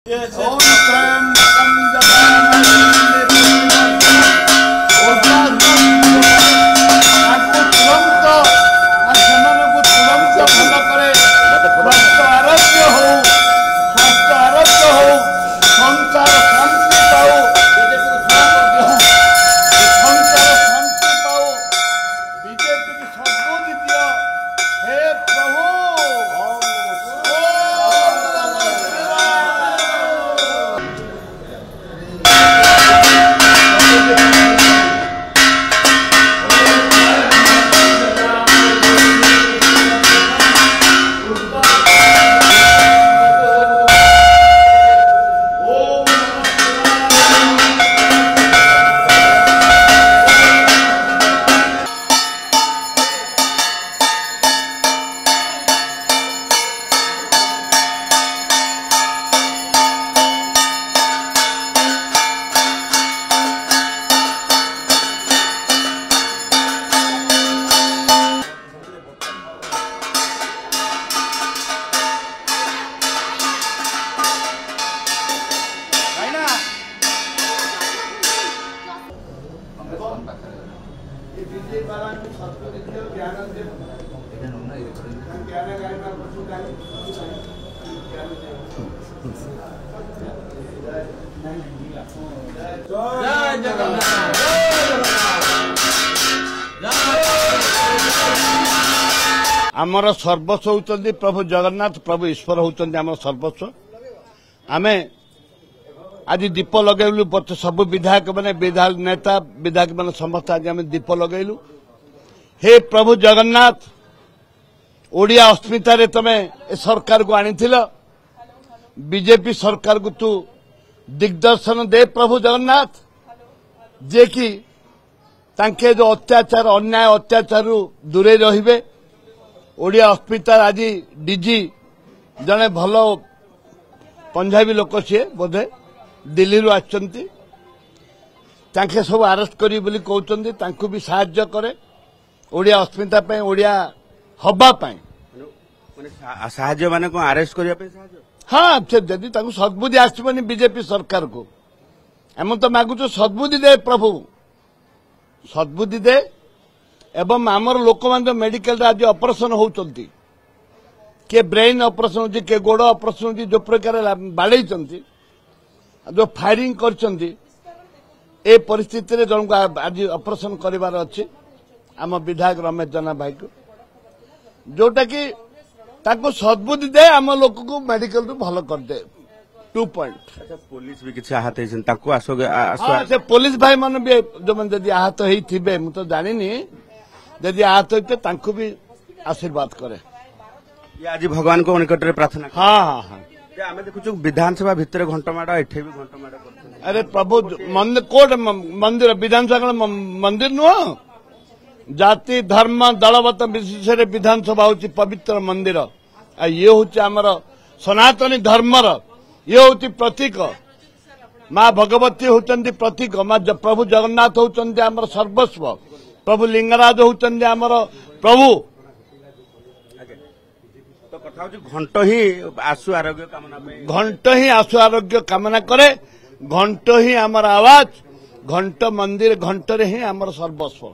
आमर सर्वस्व होती प्रभु जगन्नाथ प्रभु ईश्वर होती आम सर्वस्व आमे आज दीप लगेलु सब विधायक मैंने विधायक नेता विधायक मैंने समस्त आज आम दीप लगेलु। हे प्रभु जगन्नाथ ओडिया अस्मितार तमें ए सरकार को आनी बीजेपी सरकार को तू दिग्दर्शन दे प्रभु जगन्नाथ जे कि तांके जो अत्याचार अन्याय अत्याचार दूरे रहिबे। ओडिया अस्मितार आज डीजी जने भल पंजाबी लोक सी बोधे दिल्ली रू आछंती तांके सब अरेस्ट करी बोली कहउचंती तांको भी सहायता करे ओडिया अस्मिता पे ओडिया हबा पे साहाय्य माने को अरेस्ट करिया पे साहाय्य हाँ जदि तांको सद्बुद्धि आसबनी बीजेपी सरकार को एम तो मागुच सद्बुद्धि दे प्रभु सद्बुद्धि दे एवं आमर लोक मान मेडिकल आज ऑपरेशन होती किए ब्रेन ऑपरेशन होती किए गोड़ ऑपरेशन होती जो प्रकार बाड़े जो फायरिंग कर परिस्थिति जन को आज ऑपरेशन करार अच्छे आम विधायक रमेश जेना भाई को जोटा कि ताको सद्बुद्धि दे आम लोक को मेडिकल रू भल कर दे 2 पॉइंट। अच्छा पुलिस भी किसी आहत से पुलिस भाई मान भी जो मैंने जदि आहत होते मुझे तो जानी जदि आहत होते भी आशीर्वाद करे ये आज भगवान को निकट में प्रार्थना हाँ हाँ हाँ आम देखु विधानसभा भितर घंटमाड़ एठे भी घंटमाड़ अरे प्रभु कोट मंदिर विधानसभा मंदिर नुह जाति धर्म दलवत विशेष विधानसभा हूँ पवित्र मंदिर ये हूँ आमर सनातनी धर्मर ये हूँ प्रतीक माँ भगवती होती प्रतीक माँ प्रभु जगन्नाथ होती आमर सर्वस्व प्रभु लिंगराज होती आमर प्रभु तो कथा घंट ही आशु आरोग्य कामना घंट ही आशु आरोग्य कामना करे घंट ही आमर आवाज घंट मंदिर घंटे ही आमर सर्वस्व।